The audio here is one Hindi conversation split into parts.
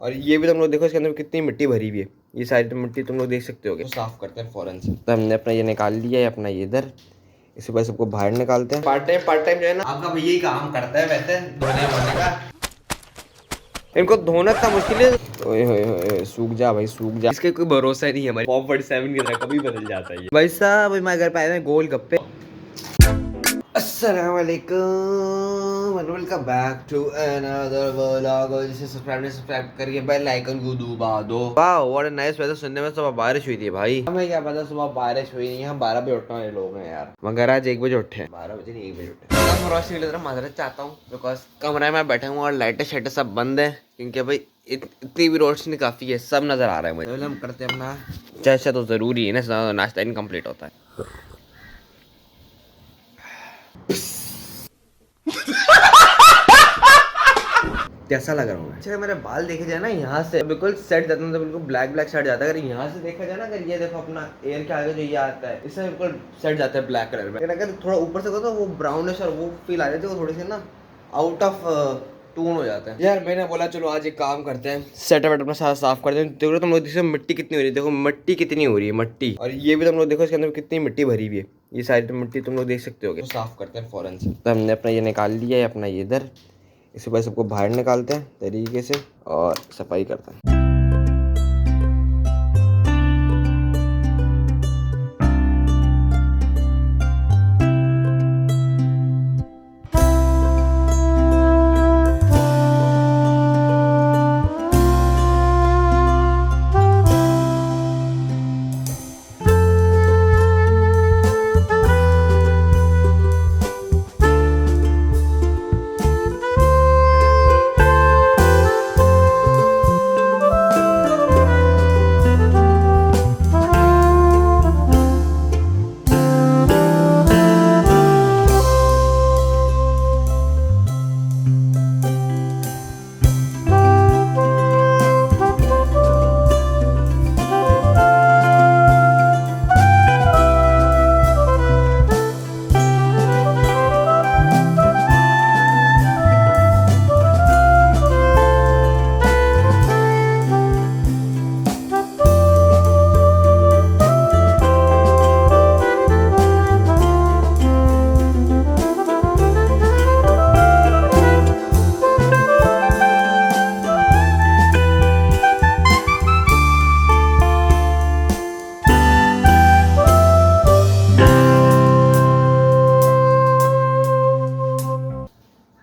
और ये भी तुम लोग देखो इसके अंदर कितनी मिट्टी भरी हुई है। ये सारी मिट्टी तुम लोग देख सकते हो। तो साफ करते हैं फौरन से। तो हमने अपना ये निकाल लिया है, अपना ये इधर। इसके बाद सबको बाहर निकालते हैं। पार्ट टाइम जो है ना आपका भैया ही काम करता है वैसे धोने वोने का। इनको धोना इतना मुश्किल है। ओए होए होए, सूख जा भाई सूख जा। इसके कोई भरोसा नहीं है। हमारी पॉप 47 की तरह कभी बदल जाता है ये। भाई साहब हमारे घर पे आए हैं गोल गप्पे। अस्सलाम वालेकुम and welcome back to another vlog. जिसे सब्सक्राइब करिए, बेल आइकन को दबा दो। वाह व्हाट अ नाइस वेदर। सुनने में सुबह बारिश हुई थी भाई। हमें क्या पता सुबह बारिश हुई नहीं है। हम 12 बजे उठने वाले लोग हैं यार, मगर आज 1 बजे उठे। 12 बजे नहीं 1 बजे उठे। कम रोशनी की तरह माजरत चाहता हूँ बिकॉज कमरे में बैठा हूँ और लाइटें शाइटें सब बंद है, क्योंकि भाई इतनी भी रोशनी काफी है, सब नजर आ रहा है मुझे। हम करते हैं अपना चाय तो जरूरी है ना, नाश्ता इनकम्प्लीट होता है। कैसा लग रहा हूँ? अच्छा मेरे बाल देखे जाए ना यहाँ से बिल्कुल सेट जाता है, बिल्कुल ब्लैक सेट जाता है। अगर यहाँ से देखा जाए ना, अगर ये देखो अपना एयर के आगे जो ये आता है, इससे बिल्कुल सेट जाता है ब्लैक कलर में। लेकिन अगर थोड़ा ऊपर से तो वो ब्राउनिश और वो फील आ जाती है, वो थोड़ी सी ना आउट ऑफ टून हो जाता है। यार मैंने बोला चलो आज एक काम करते हैं, सेटअप अपना सारा साफ करते हैं। देखो तुम लोग देखो मिट्टी कितनी हो रही है, देखो मिट्टी कितनी हो रही है मिट्टी। और ये भी तुम लोग देखो इसके अंदर कितनी मिट्टी भरी हुई है। ये सारी मिट्टी तुम लोग देख सकते हो। साफ करते हैं फौरन से। तो हमने अपना ये निकाल लिया है, अपना ये इधर। इसके बाद सबको बाहर निकालते हैं तरीके से और सफाई करते हैं।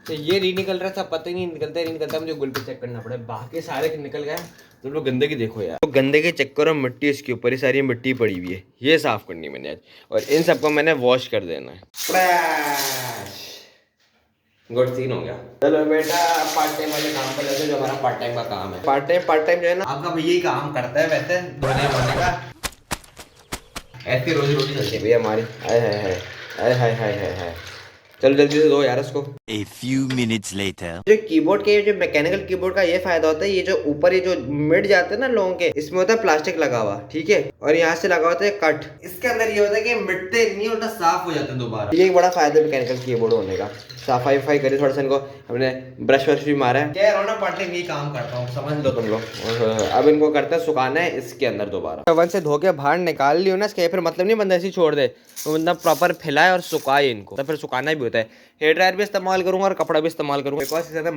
ये री निकल रहा था, पता ही नहीं निकलता मुझे गुल पे चेक करना पड़ा। बाकी सारे निकल गए। तुम लोग गंदगी देखो यार, तो गंदे के चक्कर और मिट्टी इसके ऊपर ही सारी मिट्टी पड़ी हुई है। ये साफ करनी मैंने आज, और इन सबको मैंने वॉश कर देना है। गुड सीन हो गया। चलो बेटा पार्ट टाइम वाले काम पर लगे, जो हमारा पार्ट टाइम का काम है। पार्ट टाइम जो है ना आपका भैया ही काम करता है वैसे धोने वोने का। ऐसी रोजी रोटी चलती है भैया हमारी। हाय हाय हाय हाय हाय हाय हाय हाय। चलो जल्दी से दो यार इसको। A few minutes later. जो कीबोर्ड के जो मैकेनिकल कीबोर्ड का ये फायदा होता है, ये जो ऊपर ये जो मिट जाते हैं ना लोगों के, इसमें होता है प्लास्टिक लगा हुआ, ठीक है, और यहाँ से लगा होता है कट। इसके अंदर ये होता है कि मिटते नहीं, उल्टा साफ हो जाते हैं दोबारा। ये एक बड़ा फायदा है मैकेनिकल कीबोर्ड होने का। सफाई वफाई करी थोड़ा सा, इनको हमने ब्रश व्रश भी मारा है। क्या रोना पार्ट टाइम ये काम करता हूँ, समझ लो तुम लोग। अब इनको करते हैं सुखाना है इसके अंदर दोबारा। ओवन से धो के बाहर निकाल लियो ना, इसके फिर मतलब नहीं बंदा ऐसे छोड़ दे, तो बंदा प्रॉपर फैलाए और सुखाए इनको, तो फिर सुखाना भी होता है। हेयर ड्रायर भी इस्तेमाल करूंगा और कपड़ा भी इस्तेमाल करूंगा, बिकॉज इससे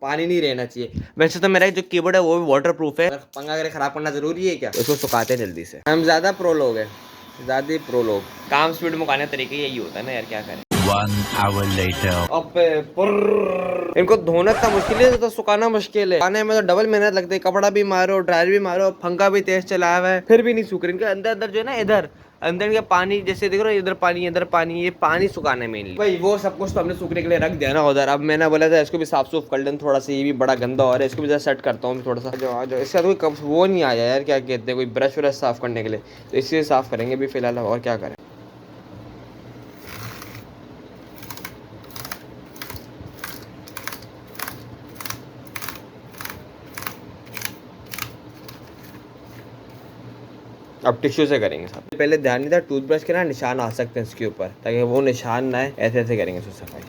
पानी नहीं रहना चाहिए। वैसे तो मेरा जो कीबोर्ड है वो भी वाटर प्रूफ है। पंगा अगर खराब करना जरूरी है क्या, इसको सुखाते हैं जल्दी से। हम ज्यादा प्रो लोग हैं, ज्यादा प्रो लोग। काम स्पीड मुकाने का तरीका यही होता है ना यार, क्या करें। 1 hour later. अब इनको धोना इतना मुश्किल है तो सुखाना मुश्किल है। खाने में तो डबल मेहनत लगती है। कपड़ा भी मारो, ड्रायर भी मारो, पंखा भी तेज चलाया हुआ है, फिर भी नहीं सूख रहे। इनके अंदर जो है ना, इधर अंदर का पानी जैसे देख रहे हो, इधर पानी, ये पानी सुखाने में भाई वो सब कुछ तो हमने सूखने के लिए रख दिया ना उधर। अब मैंने बोला था इसको भी साफ सुफ कर लें थोड़ा सा, ये भी बड़ा गंदा हो रहा है, इसको भी जरा सेट करता हूँ थोड़ा सा। जो इसका तो कोई वो नहीं आया यार, क्या कहते हैं, कोई ब्रश व्रश साफ करने के लिए, तो इसी साफ करेंगे भी फिलहाल, और क्या करें। अब टिश्यू से करेंगे साहब। पहले ध्यान नहीं था, टूथब्रश के ना निशान आ सकते हैं इसके ऊपर, ताकि वो निशान ना है। ऐसे ऐसे करेंगे इसको सफाई।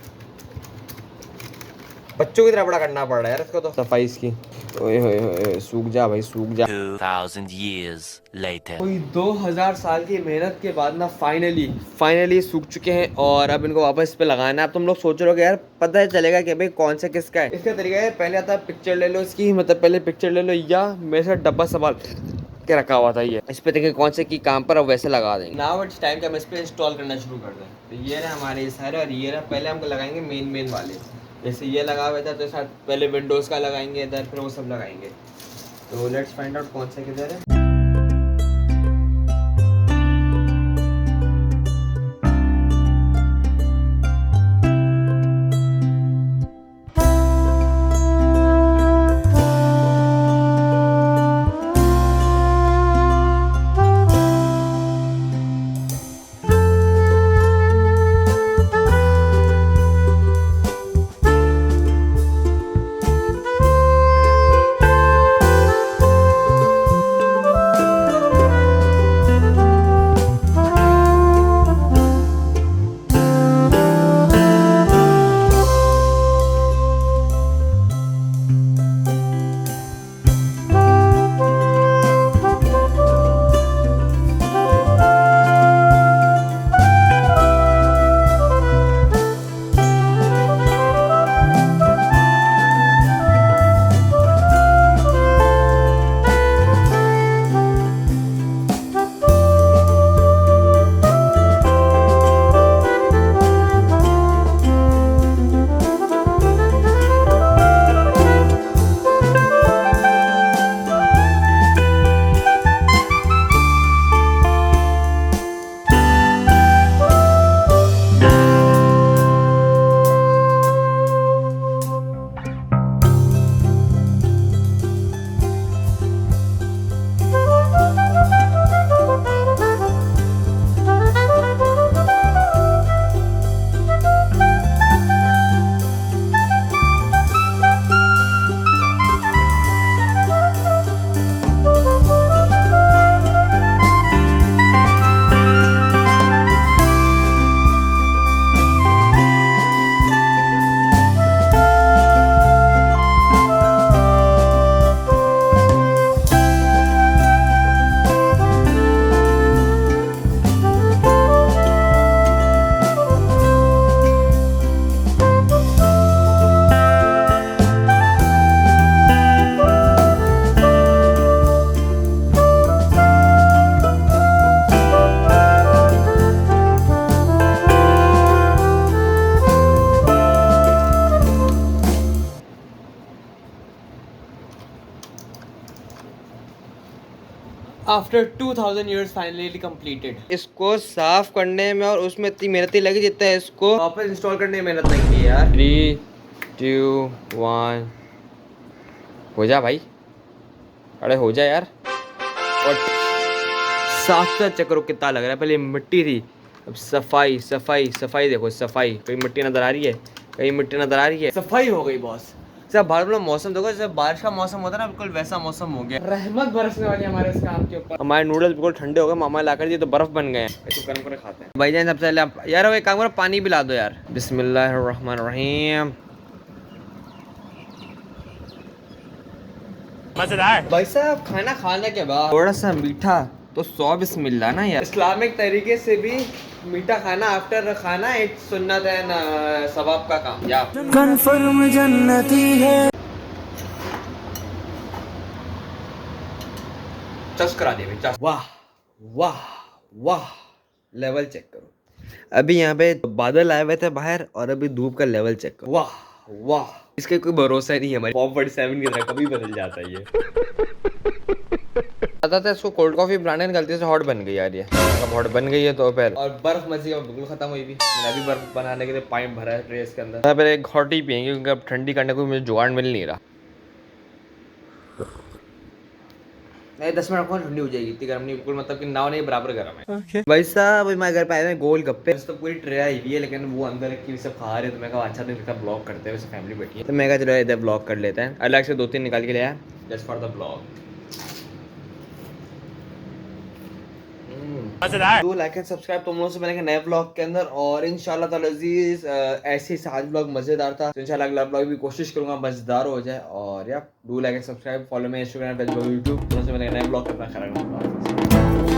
बच्चों की तरह बड़ा करना पड़ रहा है यार इसको तो सफाई इसकी। ओए होए होए, सूख जा भाई सूख जा। 2000 years later. कोई 2000 साल की मेहनत के बाद ना फाइनली सूख चुके हैं और अब इनको वापस इस पे लगाना है। अब तुम लोग सोच रहे हो कि यार पता चलेगा कि भाई कौन सा किसका है। इसका तरीका है, पहले आता है पिक्चर ले लो इसकी, मतलब पहले पिक्चर ले लो या मेरे साथ डब्बा संभाल के रखा हुआ था ये, इस पे देखिए कौन से की काम पर अब वैसे लगा देंगे। नाउ इट्स टाइम कि हम इस पे इंस्टॉल करना शुरू कर दें। तो ये रहा हमारे सारे और ये रहा, पहले हमको लगाएंगे मेन वाले, जैसे ये लगा हुआ था तो साथ पहले विंडोज़ का लगाएंगे इधर, फिर वो सब लगाएंगे। तो लेट्स फाइंड आउट कौन सा किधर है। After 2000 years finally completed. इसको साफ करने में और उसमें इतनी मेहनत ही लगी जितना है इसको वापस इंस्टॉल करने में मेहनत लगी है यार। 3, 2, 1 हो जा भाई, अरे हो जा यार। और साफ साफ चेक करो कितना लग रहा है, पहले मिट्टी थी अब सफाई सफाई सफाई, देखो सफाई, कहीं मिट्टी नजर आ रही है, कहीं मिट्टी नजर आ रही है, सफाई हो गई बॉस। जब बाहर वाला मौसम देखो, जैसे बारिश का मौसम होता है ना, बिल्कुल वैसा मौसम हो गया, रहमत बरसने वाली हमारे इस काम के ऊपर। हमारे नूडल्स बिल्कुल ठंडे हो गए, मामा लाकर दिए तो बर्फ बन गए हैं, इसको गर्म कर खाते हैं। भाईजान सबसे पहले आप यार वो एक काम करो, पानी पिला दो यार। बिस्मिल्लाहिर्रहमानिर्रहीम। मजेदार। भाई साहब खाना खाने के बाद थोड़ा सा मीठा तो 100 बिस्मिल्लाह ना यार। इस्लामिक तरीके से भी मीठा खाना आफ्टर खाना एक सुन्नत है ना, सवाब का काम। या कन्फर्म जन्नती है। चस करा दे भाई। वाह वाह वाह, लेवल चेक करो। अभी यहाँ पे बादल आए हुए थे बाहर और अभी धूप का लेवल चेक करो। वाह वाह, इसका कोई भरोसा नहीं है। हमारी पॉप 47 की तरह कभी बदल जाता है ये। पता था इसको कोल्ड कॉफी बनाने में गलती से हॉट बन गई यार, ये हॉट बन गई है तो फिर, और बर्फ मची और बिल्कुल खत्म हुई भी। मैंने अभी बर्फ बनाने के लिए पाइप भरा है ट्रे के अंदर, फिर एक हॉट ही पियेंगे क्योंकि अब ठंडी करने को मुझे जुगाड़ मिल नहीं रहा। नहीं 10 मिनट कौन ठंडी हो जाएगी, इतनी गर्म नहीं, बिल्कुल मतलब कि नाव नहीं बराबर गर्म है। okay. भाई साहब मैं घर पे आया गोल गप्पे, तो पूरी ट्रे आई हुई है लेकिन वो अंदर रखी सब खा रहे, तो मैं कहा अच्छा दिन का ब्लॉग करते हैं, वैसे फैमिली बैठी है तो मैं कहा चलो इधर ब्लॉग कर लेते हैं। अलग से 2-3 निकाल के ले आया just for the blog. Do like and subscribe तुम लोगों से मिलेंगे नए ब्लॉग के अंदर, और इंशाल्लाह ताला अजीज ऐसे ही आज ब्लॉग मजेदार था, तो इंशाल्लाह अगला ब्लॉग भी कोशिश करूंगा मजेदार हो जाए। और या do like and subscribe, follow me Instagram, Facebook, YouTube. तुम लोगों से मिलेंगे नए ब्लॉग, अपना ख्याल रखना।